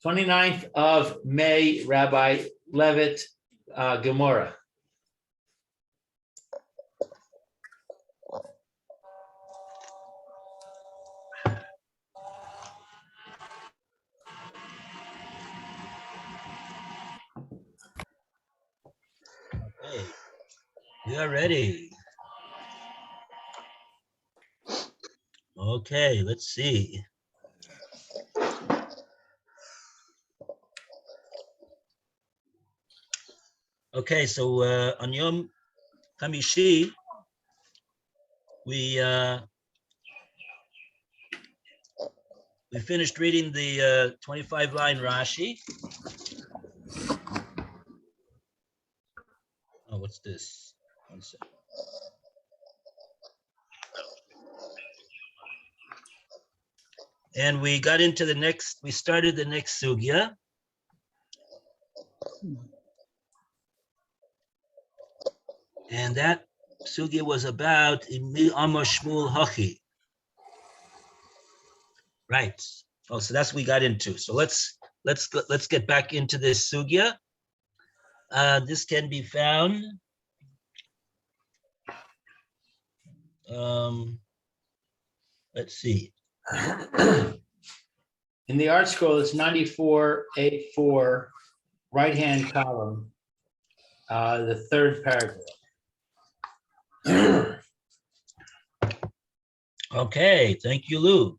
29th of May, Rabbi Levitt, Gemorah. Okay, we are ready. Okay, let's see. Okay, so on Yom Hamishi, we finished reading the 25-line Rashi. Oh, what's this? One second. And we got into the next, we started the next sugya. And that sugya was about Imi Amar Shmuel Hachi. Right. Oh, so that's what we got into. So let's get back into this sugya. This can be found. Let's see. In the art scroll, it's 94A4, right-hand column, the third paragraph. Okay, thank you, Lou.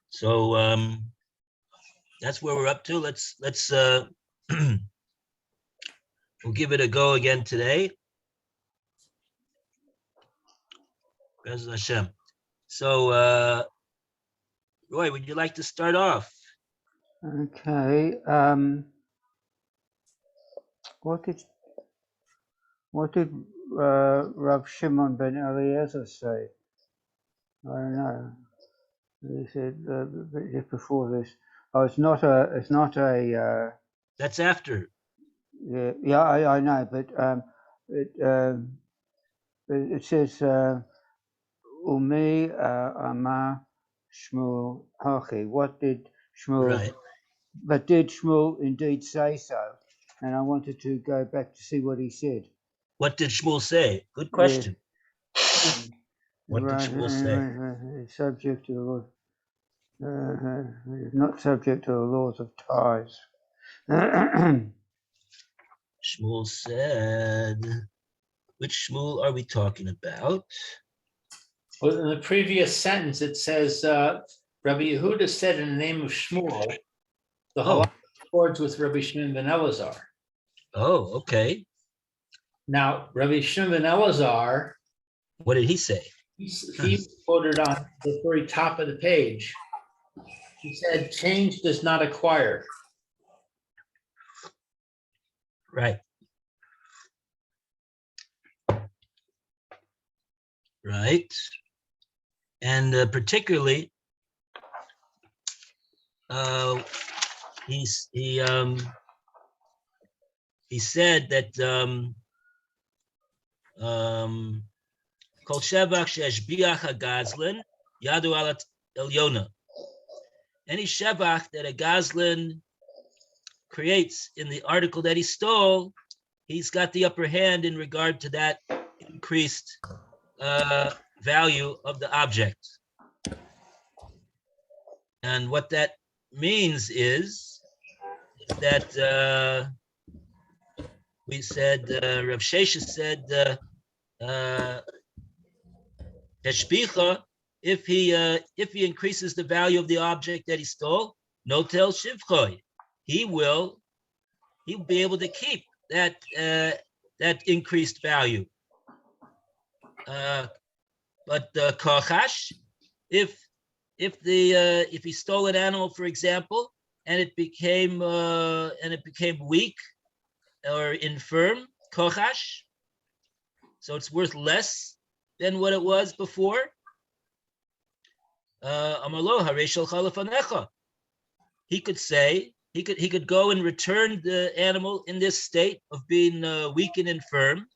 So that's where we're up to. Let's we'll give it a go again today. Bez Hashem. So Roy, would you like to start off? Okay. What did Rav Shimon ben Eliezer say? I don't know. He said just before this. Oh, it's not a. That's after. Yeah, I know, but it says Umi Amar Shmuel Hachi. What did Shmuel? Right. But did Shmuel indeed say so? And I wanted to go back to see what he said. What did Shmuel say? Good question. Yeah. What did Shmuel say? Subject to the law. Not subject to the laws of ties. Shmuel said, which Shmuel are we talking about? Well, in the previous sentence, it says, Rabbi Yehuda said in the name of Shmuel, the halakha accords with Rabbi Shimon ben Elazar. Oh, okay. Now, Rabbi Shimon ben Elazar, What did he say? he quoted on the very top of the page. He said, change does not acquire. Right. Right. And particularly, he said that Kol shevach she'eshbiach hagazlin yadu al elyona. Any shevach that a gazlin creates in the article that he stole, he's got the upper hand in regard to that increased value of the object. And what that means is that we said, Rav Shesha said, Teshbicha, if he increases the value of the object that he stole, no tel shivchoi, he'll be able to keep that increased value. But kochash, if he stole an animal, for example, and it became weak or infirm, kochash, so it's worth less than what it was before. He could say he could go and return the animal in this state of being weak and infirm.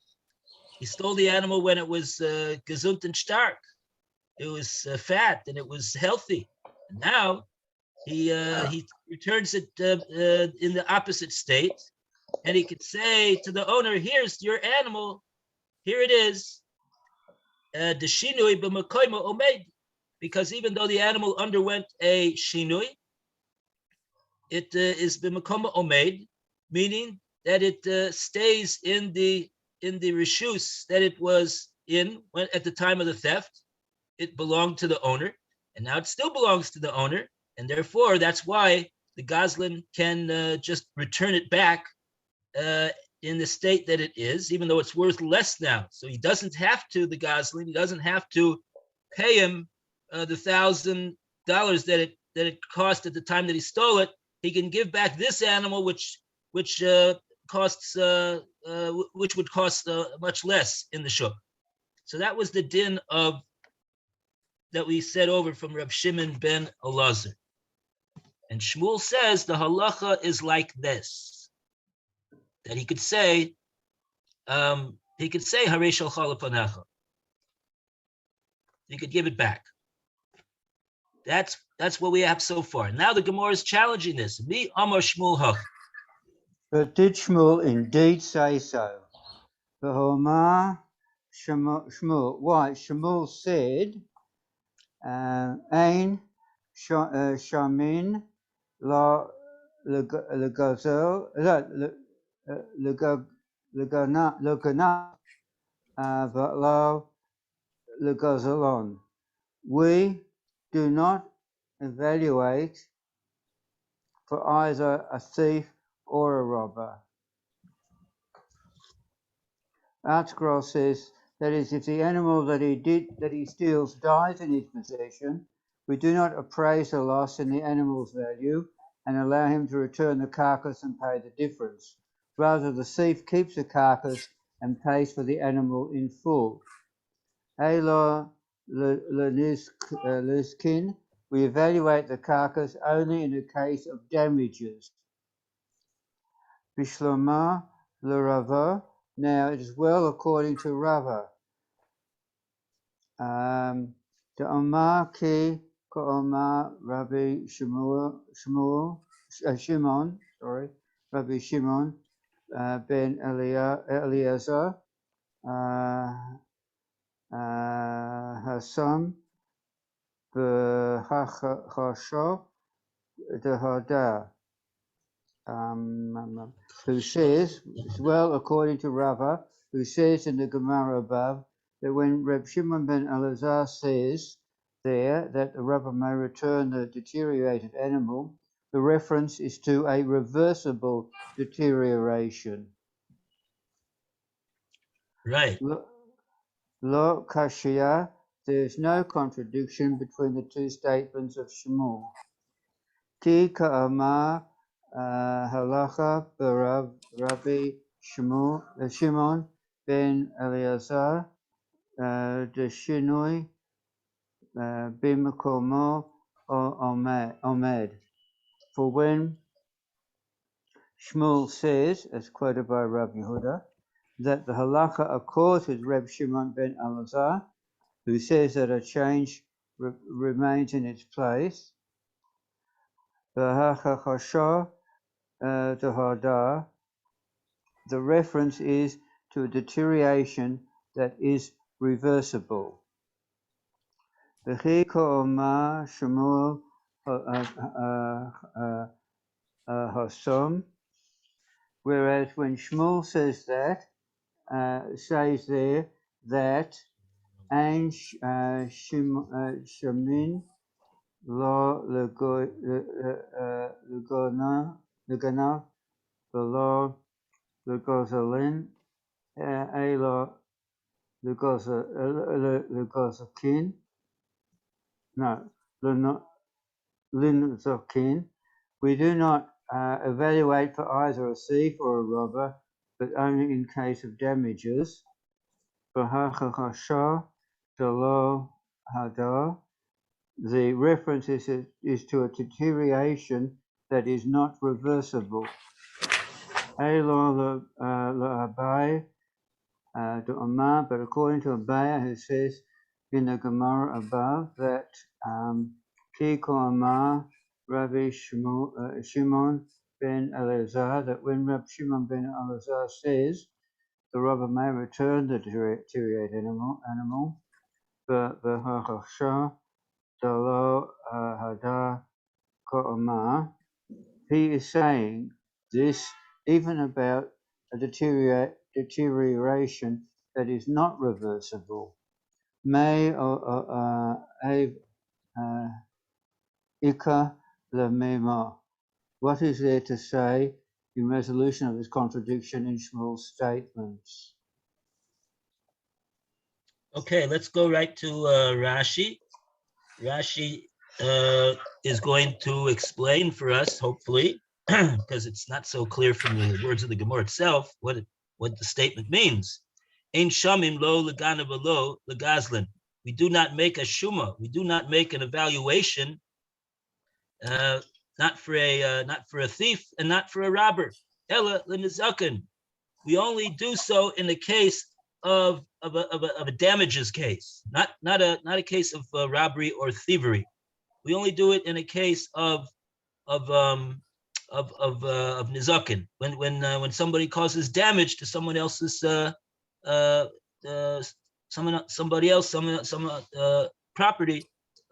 He stole the animal when it was gesund and stark. It was fat and it was healthy. And now he returns it in the opposite state, and he could say to the owner, "Here's your animal. Here it is." The shinui b'makoimo omed, because even though the animal underwent a shinui, it is b'makoimo omed, meaning that it stays in the rishus that it was in when at the time of the theft. It belonged to the owner, and now it still belongs to the owner, and therefore that's why the Goslin can just return it back in the state that it is, even though it's worth less now. So he doesn't have to, the Goslin, he doesn't have to pay him the $1,000 that it cost at the time that he stole it. He can give back this animal, which costs which would cost much less in the shuk. So that was the din of that we said over from Reb Shimon ben Elazar. And Shmuel says the halacha is like this, that he could say Harei shalcha lepanecha. He could give it back. That's what we have so far. Now the Gemorah is challenging this. Mi amar Shmuel hach. But did Shmuel indeed say so? V'homar Shmuel. Why? Shmuel said, Ein shamin la legazel legana v'lo legazelon. We do not evaluate for either a thief or a robber. ArtScroll says, that is, if the animal that he steals dies in his possession, we do not appraise the loss in the animal's value and allow him to return the carcass and pay the difference. Rather, the thief keeps the carcass and pays for the animal in full. Elo Luskin, we evaluate the carcass only in a case of damages. Bishlama Rava. Now it is well according to Rava. The Omar ki ko Omar Rabbi Shimon, Rabbi Shimon ben Eliezer, Hasam b'Hachasho deHada. Who says, as well according to Rava, who says in the Gemorah above, that when Reb Shimon ben Elazar says there that the robber may return the deteriorated animal, the reference is to a reversible deterioration. Right. Lo kashia, there is no contradiction between the two statements of Shmuel. Ki ka'amar halacha b'Rav Rabbi Shimon ben Eliezer deshinui b'makomo omed. For when Shmuel says, as quoted by Rav Yehuda, that the halacha accords with Reb Shimon ben Elazar, who says that a change remains in its place, the reference is to a deterioration that is reversible. Whereas when Shmuel says that, says there that Ein Shamin lo legana v'lo legozalin elo legozakin, linzokin. We do not evaluate for either a thief or a robber, but only in case of damages. The reference is to a deterioration that is not reversible. But according to Abaya, who says in the Gemorah above that Ki ko Amar Rabbi Shimon ben Elazar, that when Rabbi Shimon ben Elazar says the robber may return the deteriorate animal, v'hachasha dalo hadar ko'omar, he is saying this even about a deterioration that is not reversible. May Ika lemema. What is there to say in resolution of this contradiction in Shmuel's statements? Okay, let's go right to Rashi. Rashi is going to explain for us, hopefully, because it's not so clear from the words of the Gemorah itself, what the statement means. Ein shamim lo leganav lo legazlin. We do not make a shuma. We do not make an evaluation, not for a thief and not for a robber. Ella lenizaken. We only do so in the case of a damages case, not a case of robbery or thievery. We only do it in a case of nizakin, when somebody causes damage to someone else's some property,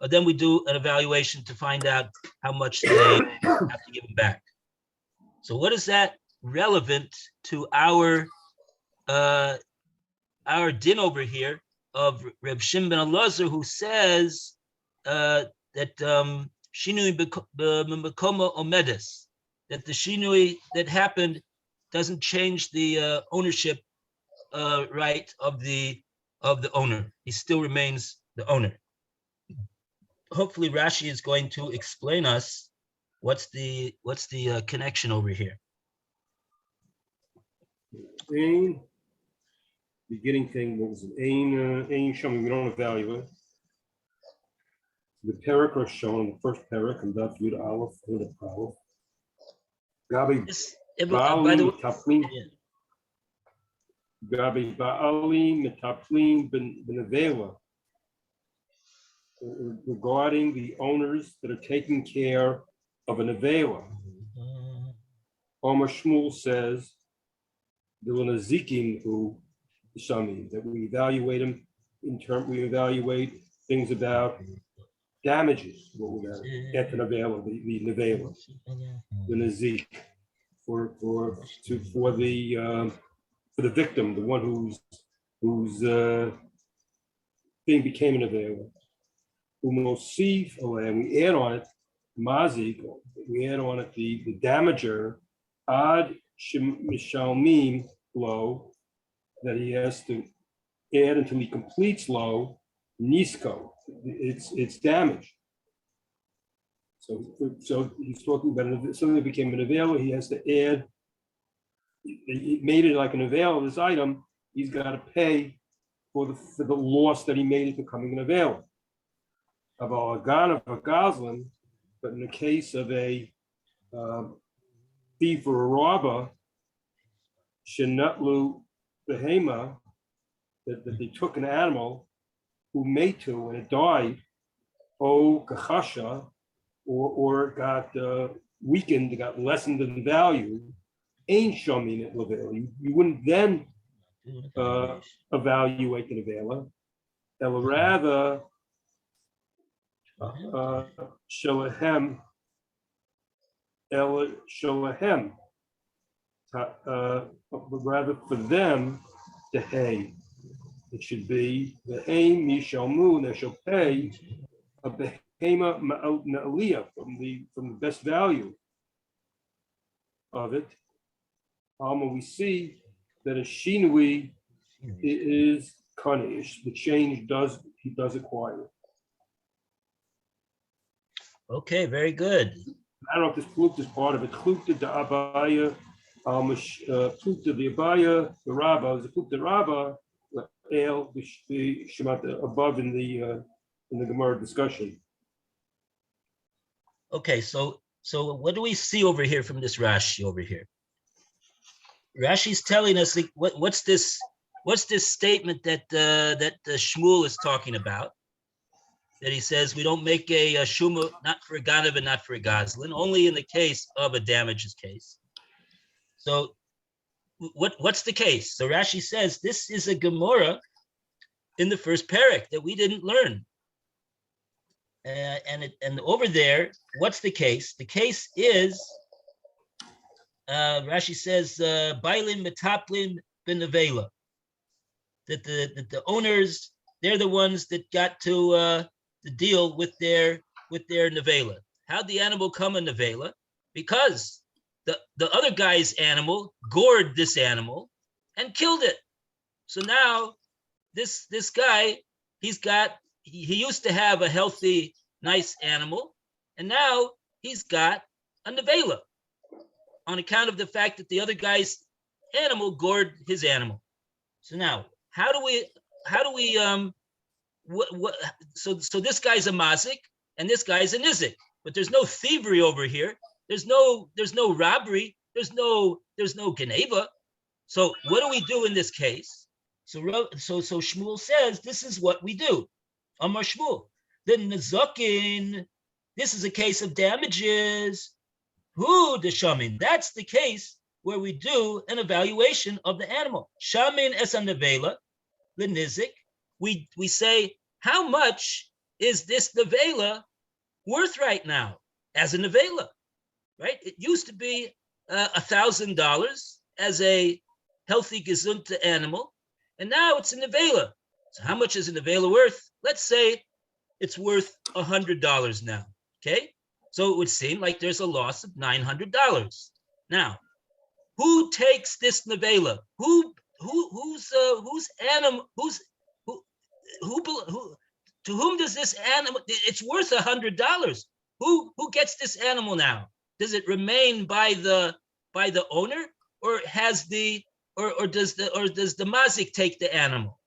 then we do an evaluation to find out how much they have to give them back. So what is that relevant to our din over here of Reb Shimon ben Elazar, who says that shinui b'makoma omedes, that the shinui that happened doesn't change the ownership right of the owner. He still remains the owner. Hopefully, Rashi is going to explain us what's the connection over here. Beginning thing was Ein Shomim, we don't evaluate. The parak are shown, the first parak, and Daf Yud Aleph, Yud Aleph. Gabi Ba'ali Metaplin, Gabi Ba'ali Metaplin Benavela, regarding the owners that are taking care of an Avela. Omer Shmuel says, the Nazikin who Shami, that we evaluate them we evaluate things about damages, what we're going to get to Nevela, the Nevela, the Nazik, for the victim, the one whose thing became an Nevela. Umosif, and we add on it Mazik, we add on it the damager, Ad Mishalmim Lo, that he has to add until he completes Lo, Nisko, it's damage. So he's talking about something that became an avail, he has to add, he made it like an avail of this item, he's got to pay for the loss that he made it becoming an avail. About a gun of a goslin, but in the case of a thief or a robber, Shenatlu Behema, that they took an animal who made to and it died, Gachasha, or it got weakened, it got lessened in value, Ain't Shomin at Level. You wouldn't then evaluate the Nevela. That would rather Shalahem, but rather for them to hay. It should be the aim Mishalmu, they shall pay a behema ma'aliyah from the best value of it. We see that a shinui is kanish. The change he does acquire. Okay, very good. I don't know if this klukta is part of it. Klukta the abaya, klukta the abaya, the rabba, the klukta rabba, the shemata above in the Gemara discussion. Okay, so what do we see over here from this Rashi over here? Rashi's telling us like, what's this statement that Shmuel is talking about, that he says we don't make a shuma not for a ganav and not for a gazlan, only in the case of a damages case. So what's the case? So Rashi says this is a Gemorah in the first parak that we didn't learn. And over there, what's the case? The case is, Rashi says, Bailim metaplim benevela. That the owners, they're the ones that got to deal with their nevela. How'd the animal come a nevela? Because the other guy's animal gored this animal and killed it. So now this guy, he used to have a healthy, nice animal, and now he's got a nevela on account of the fact that the other guy's animal gored his animal. So now, how do we so this guy's a mazik and this guy's a nizik, but there's no thievery over here. There's no robbery. There's no geneva. So what do we do in this case? So Shmuel says this is what we do. Amar Shmuel. Then Nezokin, this is a case of damages. Who the shamin? That's the case where we do an evaluation of the animal. Shamin es a nevela, the nizik. We say, how much is this nevela worth right now as a nevela? Right? It used to be $1,000 as a healthy gesunte animal, and now it's a nevela. So how much is a nevela worth? Let's say it's worth $100 now. Okay, so it would seem like there's a loss of $900. Now, who takes this nevela? Whose animal? To whom does this animal? It's worth $100. Who gets this animal now? Does it remain by the owner, or does the mazik take the animal?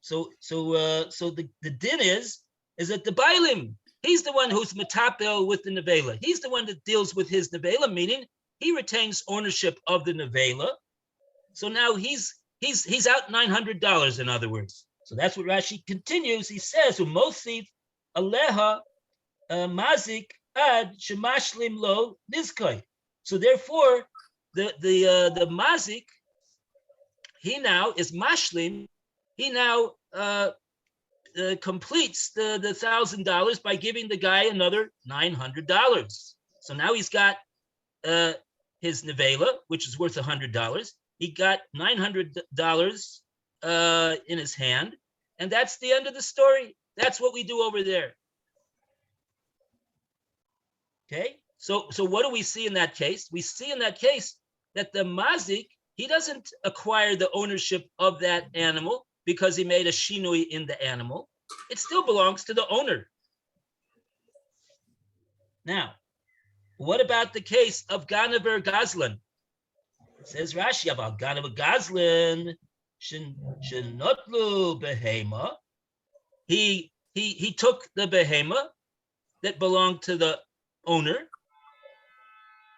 So the din is that the bailim, he's the one who's metapel with the nevela. He's the one that deals with his nevela, meaning he retains ownership of the nevela. So now he's out $900, in other words. So that's what Rashi continues. He says, "Umosif aleha mazik ad shemashlim lo nizkoi." So therefore, the mazik, he now is mashlim. He now completes the $1,000 by giving the guy another $900. So now he's got his nevela, which is worth $100. He got $900 in his hand, and that's the end of the story. That's what we do over there. Okay, so what do we see in that case? We see in that case that the mazik, he doesn't acquire the ownership of that animal because he made a shinui in the animal. It still belongs to the owner. Now, what about the case of Ganaver Gazlan? It says Rashi about Ganaver Gazlan, Shenotlu Behema. He took the behema that belonged to the owner.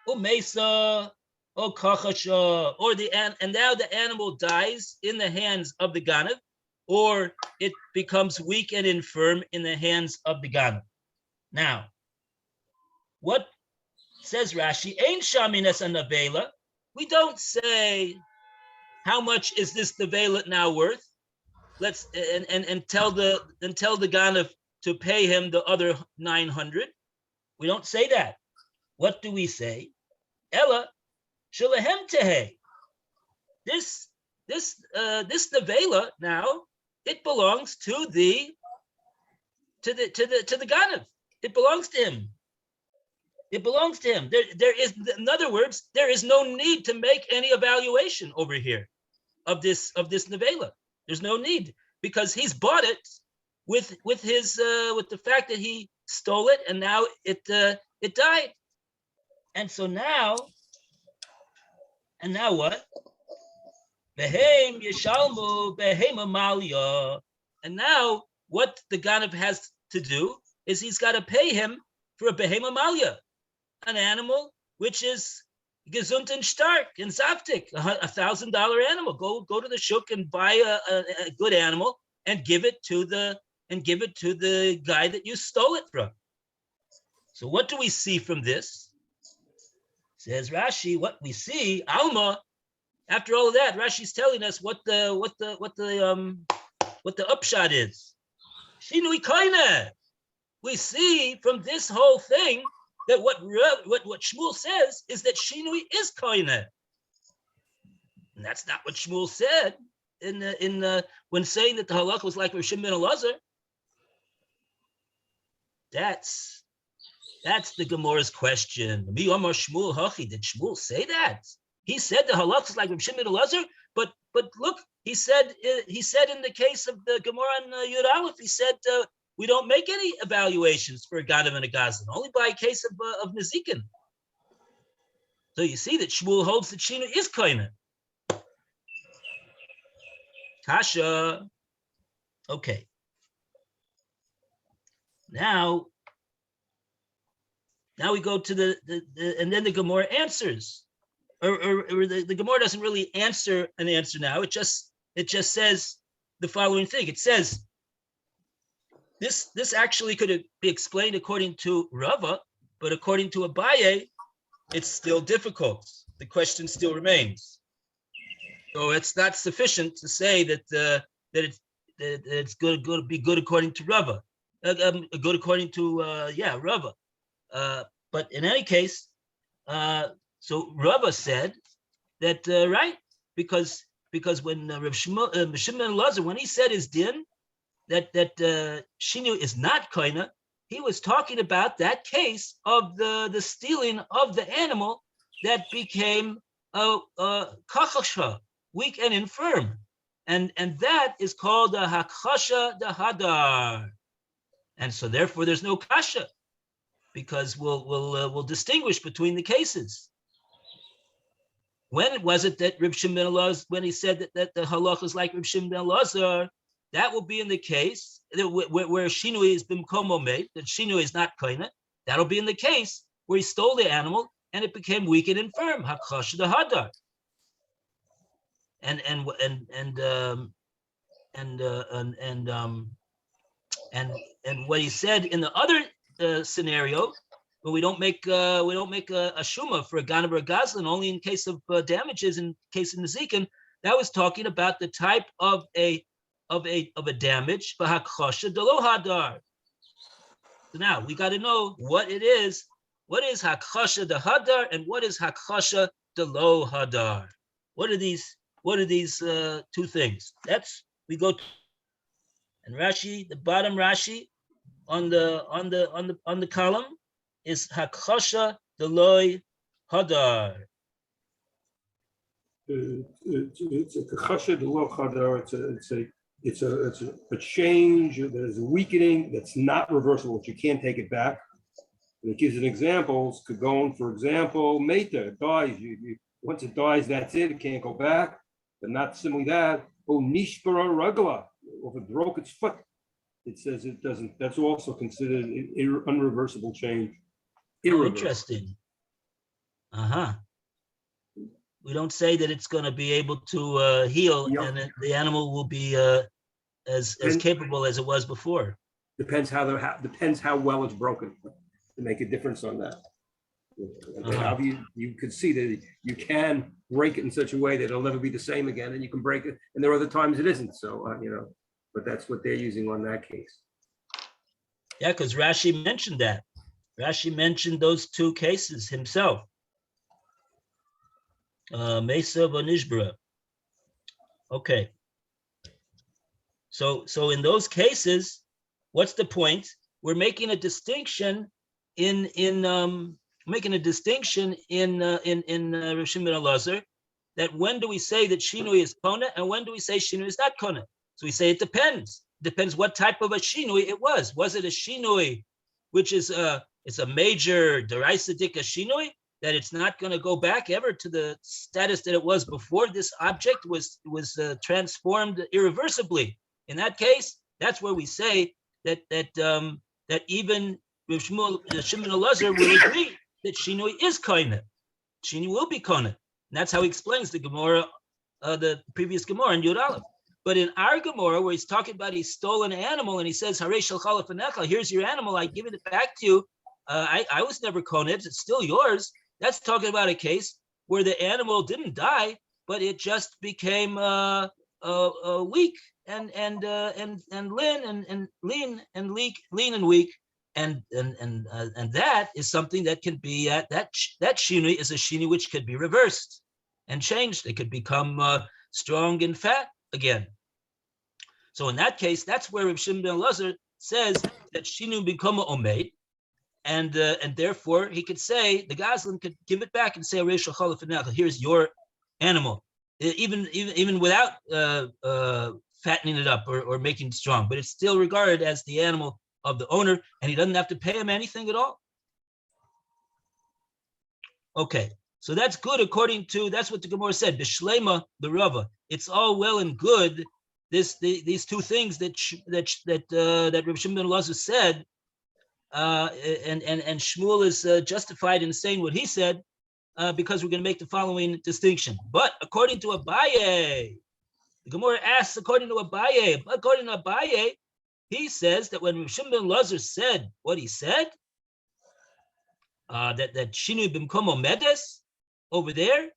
Umesa, or kachasha, and now the animal dies in the hands of the ganav, or it becomes weak and infirm in the hands of the ganav. Now, what says Rashi? Ein shamines a nevela. We don't say how much is this nevela now worth. Let's and tell the ganav to pay him the other 900. We don't say that. What do we say? Ella shalahem tehe. This nevela now, it belongs to the ganav. It belongs to him. It belongs to him. There is, in other words, there is no need to make any evaluation over here of this nevela. There's no need, because he's bought it with the fact that he stole it, and now it died. And so now what? Behem yeshalmu behem amalia. And now what the ganav has to do is he's got to pay him for a behem amalia, an animal which is gesund and stark and zaftik, $1,000 animal. Go to the shuk and buy a good animal and give it to the and give it to the guy that you stole it from. So what do we see from this? Says Rashi, what we see, Alma. After all of that, Rashi's telling us what the upshot is. Shinui koine. We see from this whole thing that what Shmuel says is that Shinui is koine. And that's not what Shmuel said when saying that the halakha was like Rav Shimon ben Elazar. That's the Gemorah's question. Mi Amar Shmuel Hachi. Did Shmuel say that? He said the halakha is like Rav Shimon ben Elazar, but look, he said in the case of the Gemorah and Yud Aleph, he said we don't make any evaluations for a Ganav and a Gazlan, only by a case of Nezikin. So you see that Shmuel holds that Shinu is koine. Kasha. Okay. Now we go to the and then the Gemorah answers, or the Gemorah doesn't really answer an answer now. It just says the following thing. It says this actually could be explained according to Rava, but according to Abaye, it's still difficult. The question still remains. So it's not sufficient to say that it's going to be good according to Rava, good according to Rava. But in any case, so Rava said that right, because when Rav Shimon ben Elazar, when he said his din that Shinu is not koine, he was talking about that case of the stealing of the animal that became kachasha, weak and infirm, and that is called a hakchasha de hadar, and so therefore there's no kasha, because we'll distinguish between the cases. When was it that Reb Shimon ben Elazar, when he said that the halakha is like Reb Shimon ben Elazar, that will be in the case where Shinui is bimkomo made, that Shinui is not koine. That'll be in the case where he stole the animal and it became weak and infirm, hakchasha de hadar. And what he said in the other scenario, when we don't make a shuma for a ganav or a gazlan, only in case of damages, in case of nezikin, that was talking about the type of a damage, b'hakchasha de lo hadar. So now we got to know what it is. What is hakchasha de hadar and what is hakchasha de lo hadar? What are these two things? That's we go to, and Rashi, the bottom Rashi on the column is hakchasha de lo hadar. It's a kasha de lo hadar. It's a change. There's a weakening that's not reversible. That you can't take it back. And it gives an examples. Kagon, for example, meta dies. Once it dies, that's it. It can't go back. But not simply that. Oh, nishbara ragla. If it broke its foot, it says it doesn't. That's also considered an unreversible change. Irreversible. Interesting. We don't say that it's going to be able to heal, and the animal will be as capable as it was before. Depends how well it's broken to make a difference on that. You could see that you can break it in such a way that it'll never be the same again, and you can break it, and there are other times it isn't. So but that's what they're using on that case. Yeah, because Rashi mentioned that. Rashi mentioned those two cases himself. Mesa Vanishbra. Okay. So in those cases, what's the point? We're making a distinction in Rav Shimon ben Elazar, that when do we say that Shinui is Kona and when do we say Shinui is not Kona? So we say it depends. Depends what type of a Shinui it was. Was it a Shinui, which is it's a major Deraisa Dika Shinui, that it's not going to go back ever to the status that it was before this object was transformed irreversibly? In that case, that's where we say that even Rav Shimon ben Elazar will agree that Shinui is koine. Shinui will be koine. And that's how he explains the Gemorah, the previous Gemorah in Yud Aleph. But in our Gemorah, where he's talking about he stole an animal and he says, Harei shalcha lefanecha, here's your animal, I give it back to you. I was never koned, it's still yours. That's talking about a case where the animal didn't die, but it just became weak and lean and weak, and that is something that can be that shinui is a shinui which could be reversed and changed. It could become strong and fat again. So in that case, that's where Reb Shimon ben Elazar says that shinu become omeid, and therefore he could say the Gazlan could give it back and say, here's your animal, even without fattening it up or making it strong, but it's still regarded as the animal of the owner, and he doesn't have to pay him anything at all. Okay, so that's good according to, that's what the Gemorah said, Bishlema the Rava. It's all well and good, these two things that Reb Shimon ben Elazar said, and Shmuel is justified in saying what he said, because we're going to make the following distinction. But according to Abaye, the Gemorah asks according to Abaye, he says that when Reb Shimon ben Elazar said what he said, that Shinui b'mkomo medes over there,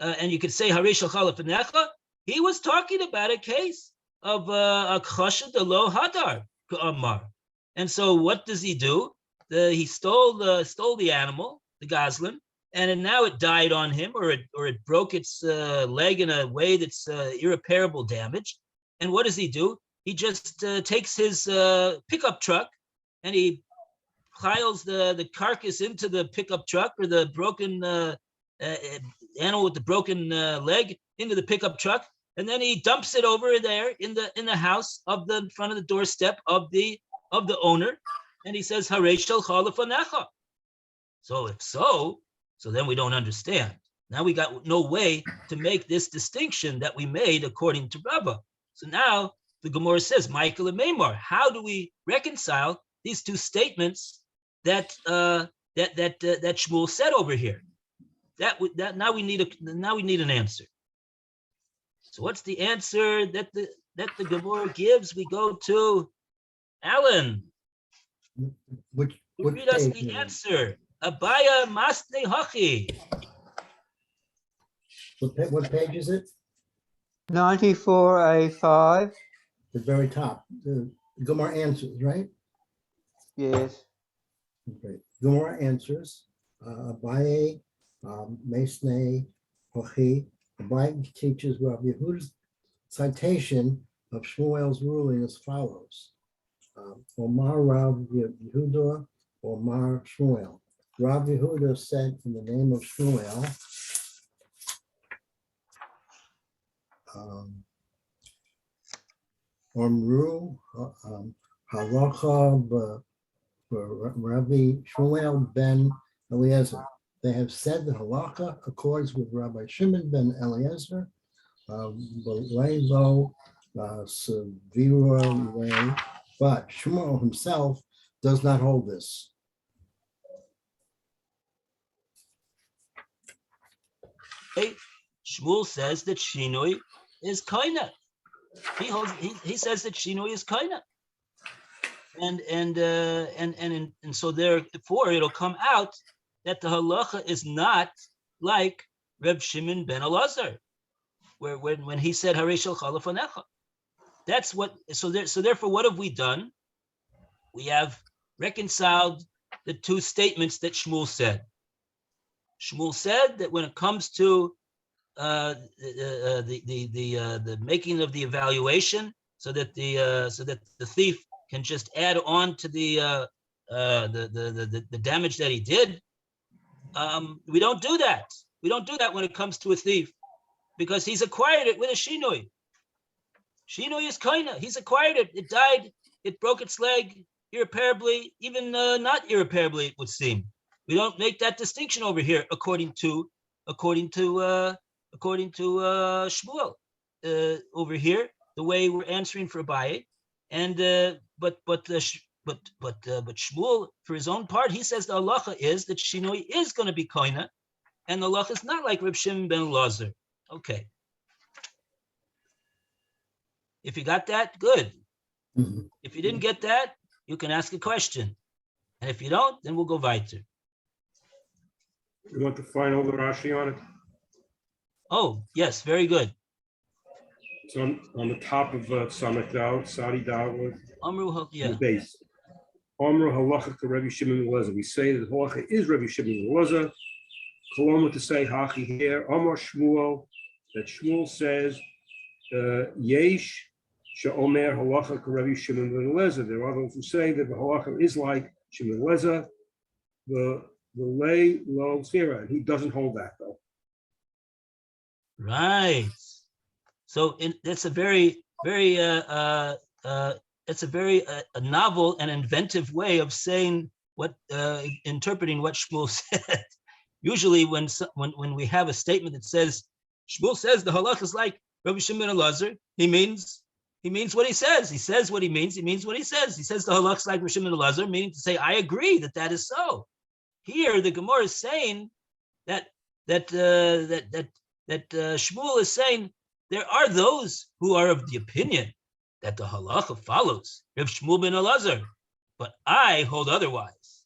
and you could say Harei shalcha lefanecha, he was talking about a case of a chasha de lo hadar k'amar. And so what does he do? He stole the animal, the gazlan, and now it died on him, or it broke its leg in a way that's irreparable damage. And what does he do? He just takes his pickup truck and he piles the carcass into the pickup truck, or the broken animal with the broken leg into the pickup truck, and then he dumps it over there in the house of the front of the doorstep of the owner, and he says Harei shalcha lefanecha. So if so then we don't understand. Now we got no way to make this distinction that we made according to Rava. So now the Gemorah says, Michael and Maimar, how do we reconcile these two statements that Shmuel said over here? Now we need an answer. So what's the answer that the Gemorah gives? We go to Alan. Which Read us the answer. Abaya masne hachi. What page is it? 94A5. The very top. The Gemara answers, right? Yes. Okay. Gemara answers. Abaye, Mesne, Hochi. Abaye teaches Rabbi Yehuda's citation of Shmuel's ruling as follows. Omar Rav Yehuda, Omar Shmuel. Rav Yehuda said in the name of Shmuel, Omru halacha Rabbi Shmuel ben Eliezer. They have said that halacha accords with Rabbi Shimon ben Eliezer, Lo severa way, but Shmuel himself does not hold this. Hey, Shmuel says that Shinui is kaina. He says that Shinui is kaina. And so therefore it'll come out that the halacha is not like Reb Shimon ben Elazar, where when he said Harei shalcha lefanecha. That's what. So therefore, what have we done? We have reconciled the two statements that Shmuel said. Shmuel said that when it comes to the making of the evaluation, so that the thief can just add on to the damage that he did, we don't do that. We don't do that when it comes to a thief, because he's acquired it with a shinui. Shinui is kaina. He's acquired it. It died. It broke its leg irreparably, even not irreparably, it would seem. We don't make that distinction over here, according to Shmuel. Over here, the way we're answering for Abaye, and but Shmuel, for his own part, he says the halacha is that Shinoi is going to be koina, and the halacha is not like Reb Shimon ben Elazar. Okay. If you got that, good. Mhm. If you didn't get that, you can ask a question. And if you don't, then we'll go weiter. You want to find all the Rashi on it? Oh, yes, very good. It's on the top of Samak Dao, Sadi Dao, Amru, on yeah. the base. Amru halacha to Rabbi Shimon ben Elazar. We say that halacha is Rabbi Shimon ben Elazar. Koloma to say hachi here. Amar Shmuel, that Shmuel says yesh she'omer halacha to Rabbi Shimon ben Elazar. There are those who say that the halacha is like Shimon ben Elazar. The lay lo sfira, and he doesn't hold that though. Right. So that's a very, very, it's a very a novel and inventive way of saying what, interpreting what Shmuel said. Usually, when we have a statement that says Shmuel says the halach is like Rabbi Shimon ben Elazar, he means what he says. He says what he means. He means what he says. He says the halach is like Rabbi Shimon ben Elazar, meaning to say I agree that is so. Here, the Gemorah is saying that Shmuel is saying there are those who are of the opinion that the halacha follows Reb Shmuel ben Elazar, but I hold otherwise.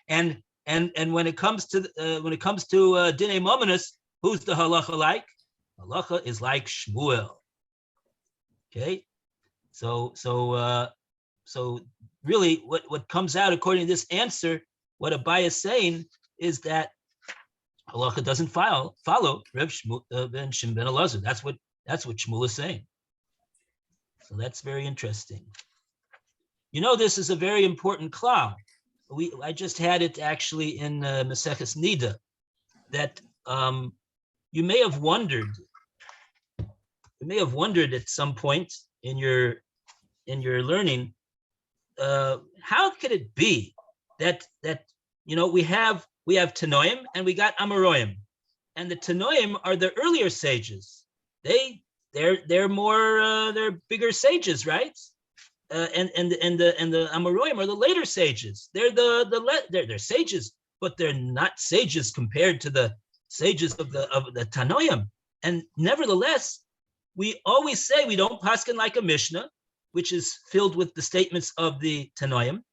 and when it comes to Dinei Mominus, who's the halacha like? Halacha is like Shmuel. Okay, so really, what comes out according to this answer, what Abai is saying is that halacha doesn't follow Reb Shmuel ben Shimon ben Elazar. That's what Shmuel is saying. So that's very interesting. You know, this is a very important klal. I just had it actually in Maseches Nida, that you may have wondered at some point in your learning, how could it be that we have Tanoim and we got Amoraim, and the Tanoim are the earlier sages. They're more they're bigger sages, right? And the Amoraim are the later sages. They're sages, but they're not sages compared to the sages of the Tanoim. And nevertheless, we always say we don't paskin like a Mishnah, which is filled with the statements of the Tanoim,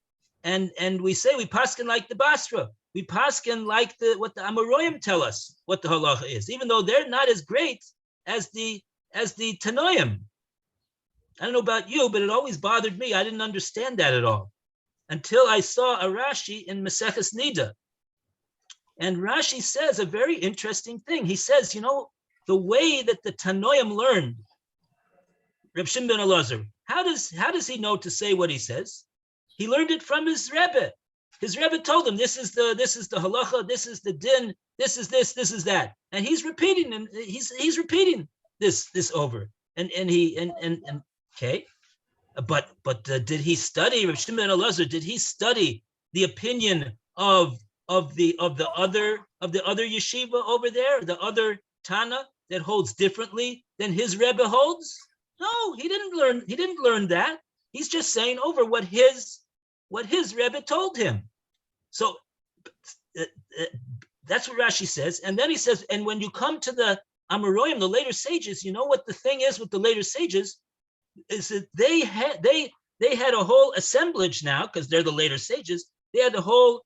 and we say we paskin like the Basra. We paskin like what the Amoraim tell us what the halacha is, even though they're not as great as the Tanoim. I don't know about you, but it always bothered me. I didn't understand that at all until I saw a Rashi in Maseches Nida. And Rashi says a very interesting thing. He says, the way that the Tanoim learned Reb Shimon ben Elazar, how does he know to say what he says? He learned it from his Rebbe. His Rebbe told him, this is the halacha, this is the din, this is this is that, and he's repeating, and he's repeating this over, and okay, but did he study Reb Shimon ben Elazar? Did he study the opinion of the other yeshiva over there, the other Tana that holds differently than his Rebbe holds? No, he didn't learn that. He's just saying over what his Rebbe told him. So that's what Rashi says. And then he says, and when you come to the Amoraim, the later sages, you know what the thing is with the later sages is that they had a whole assemblage now, because they're the later sages. They had the whole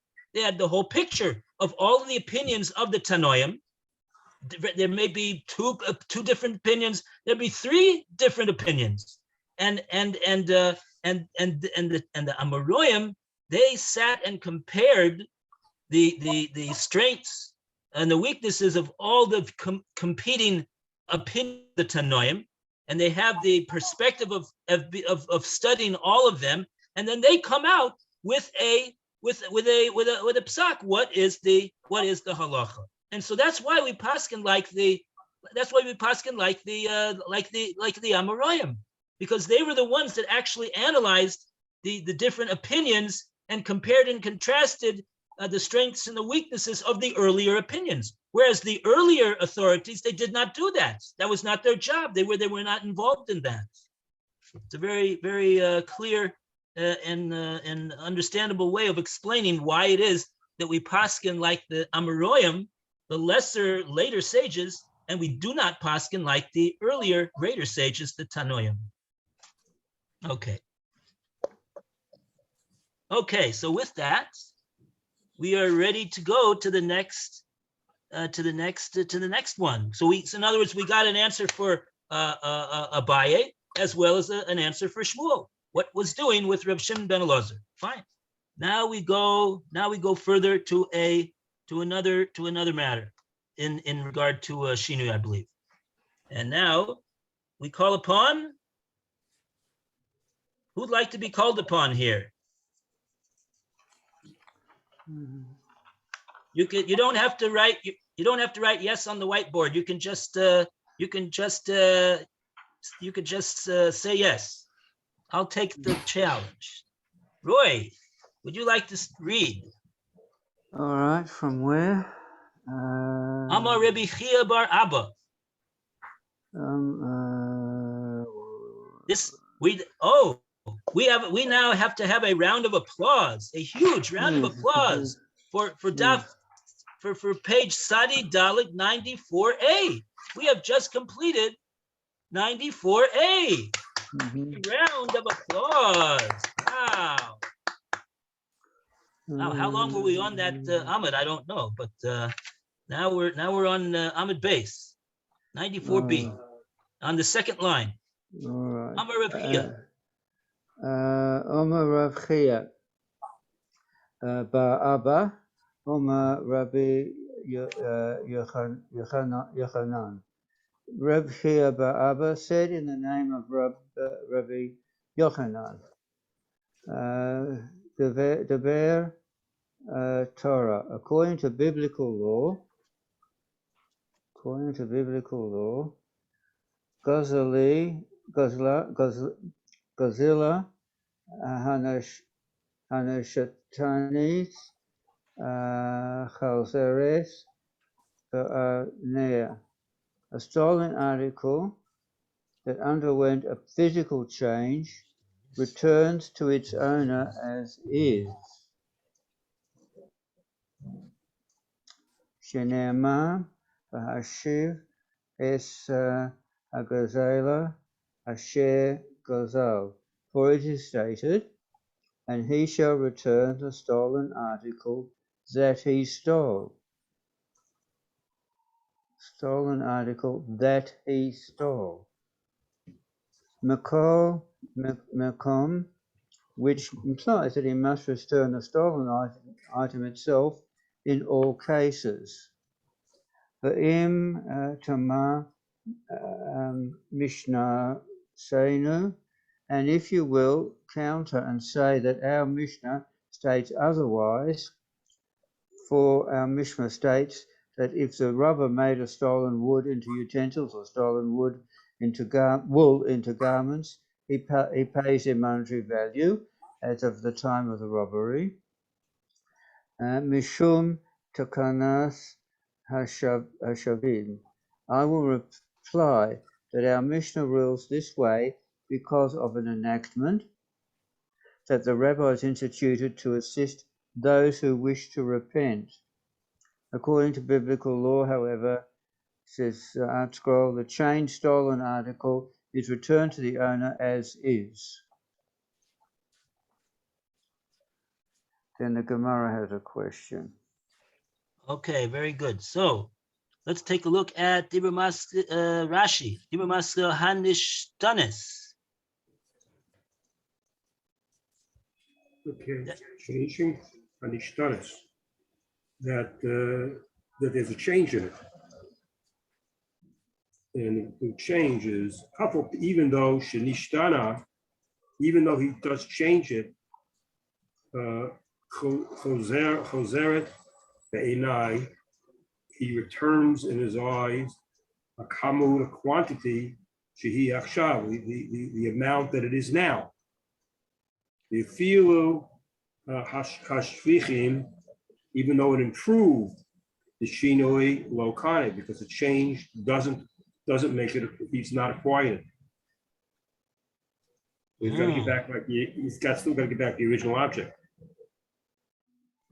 picture of all of the opinions of the Tanoim. There may be two different opinions. There'd be three different opinions, and the Amoraim, they sat and compared the strengths and the weaknesses of all the competing opinions of the Tanoim, and they have the perspective of studying all of them, and then they come out with a psak. What is the halacha? And so that's why we paskin like the Amoraim, because they were the ones that actually analyzed the different opinions and compared and contrasted the strengths and the weaknesses of the earlier opinions. Whereas the earlier authorities, they did not do that. That was not their job. They were not involved in that. It's a very, very clear and understandable way of explaining why it is that we paskin like the Amoraim, the later sages, and we do not paskin like the earlier, greater sages, the Tanoim. Okay. Okay, so with that, we are ready to go to the next one. So in other words, we got an answer for Abaye as well as an answer for Shmuel. What was doing with Reb Shimon ben Elazar? Fine. Now we go further to another matter in regard to Shinui, I believe. And now we call upon, who'd like to be called upon here? You don't have to write yes on the whiteboard. You can just say yes. I'll take the challenge. Roy, would you like to read? All right, from where? Amar Rebbe Chia bar Abba. We now have to have a round of applause, a huge round of applause for page Sadi Dalit 94A. We have just completed 94A. Round of applause. Wow. Now, how long were we on that Ahmed? I don't know, but now we're on Ahmed base, 94B, on the second line. All right. Amar Reb Chia. Omar Rav Chia bar Abba, Omar Rabbi Yochanan. Reb Chia bar Abba said in the name of Rabbi Yochanan, Dever Torah, according to biblical law, Gazilla Hanashatanis Chalzeres Nea, a stolen article that underwent a physical change returns to its owner as is. Shenema V'hashiv es Hagazela Asher Gazal. For it is stated, and he shall return the stolen article that he stole. Stolen article that he stole. Makom, which implies that he must return the stolen item itself in all cases. V'im Tamar Mishnah Seinu, and if you will counter and say that our Mishnah states otherwise, for our Mishnah states that if the robber made a stolen wood into utensils or stolen wood into wool into garments, he pays their monetary value as of the time of the robbery. Mishum Takanas Hashavim. I will reply that our Mishnah rules this way because of an enactment that the rabbis instituted to assist those who wish to repent. According to biblical law, however, says Art Scroll, the changed stolen article is returned to the owner as is. Then the Gemorah has a question. Okay, very good. So let's take a look at Rashi. Dibramas Hanishtanes. Okay, changing Hanishtanes. That there's a change in it. And the change is coupled, even though Shanishtana, even though he does change it, Choseret Be'enai, he returns in his eyes a kamut, a quantity, shehi achshav, the amount that it is now. The filu hashvichim, even though it improved, the shinoi lokane, because the change doesn't make it, he's not acquired. He's got to get back, still got to get back the original object.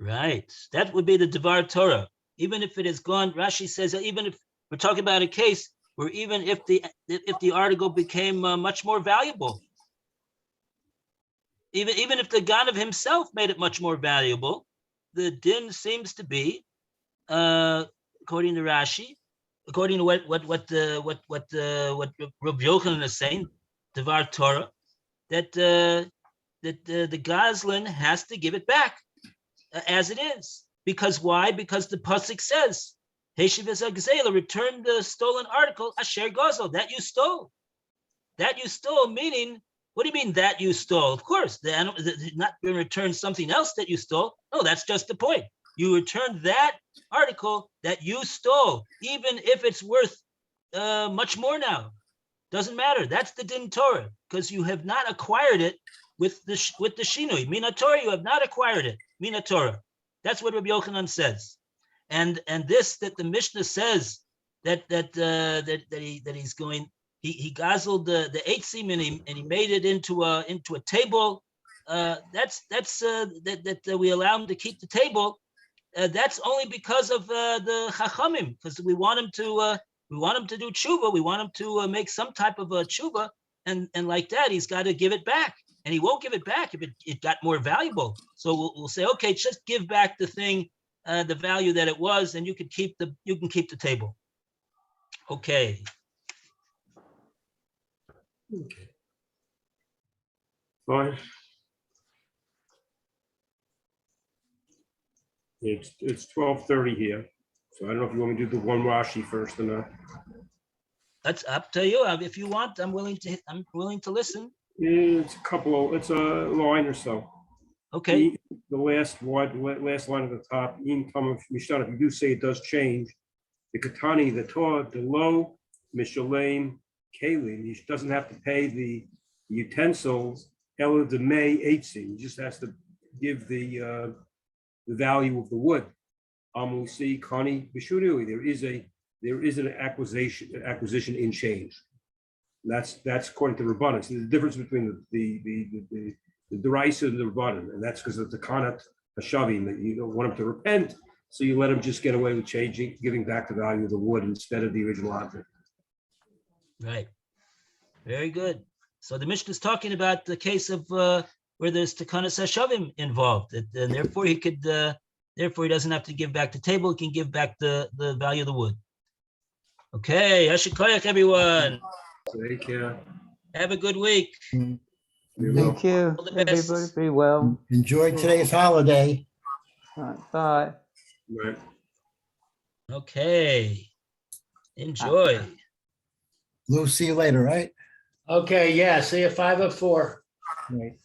Right, that would be the Devar Torah. Even if it is gone, Rashi says that even if we're talking about a case where even if the article became much more valuable, even if the Ganav himself made it much more valuable, the din seems to be, according to Rashi, according to what Rabbi Yochanan is saying, Devar Torah, that the Goslin has to give it back as it is. Because why? Because the pasuk says, return the stolen article, asher gozel, that you stole. That you stole, meaning, what do you mean that you stole? Of course, not going to return something else that you stole. No, that's just the point. You return that article that you stole, even if it's worth much more now. Doesn't matter. That's the din Torah, because you have not acquired it with the shinui. Mina Torah, you have not acquired it. Mina Torah. That's what Rabbi Yochanan says. And this that the Mishnah says that he's going. He guzzled the eitzim and he made it into a table. That we allow him to keep the table. That's only because of the chachamim, because we want him to do tshuva. We want him to make some type of a tshuva, and like that, he's got to give it back, and he won't give it back if it got more valuable. So we'll say, okay, just give back the thing, the value that it was, and you can keep the table. Okay. Okay. Fine. It's 12:30 here, so I don't know if you want me to do the one Rashi first or not. That's up to you. If you want, I'm willing to listen. It's a line or so. Okay. The last line at the top. If you do say it does change, the katani, the Torah, the low, mishalem, kalim. He doesn't have to pay the utensils. Ela de may eitzim. He just has to give the value of the wood. We see kani b'shudui. There is an acquisition in change. That's according to Rabbanan. So the difference between the deraisa and the Rabbanan, and that's because of the kanat hashavim, that you don't want him to repent, so you let him just get away with giving back the value of the wood instead of the original object. Right. Very good. So the Mishnah is talking about the case of where there's takanas hashavim involved, and therefore he doesn't have to give back the table. He can give back the value of the wood. Okay, Hashikoyach, everyone. Take care. Have a good week. Thank you. All the best. Everybody be well. Enjoy today's holiday. Right, bye. Right. Okay. Enjoy. Lou, see you later, right? Okay, yeah, see you 5:04. Right.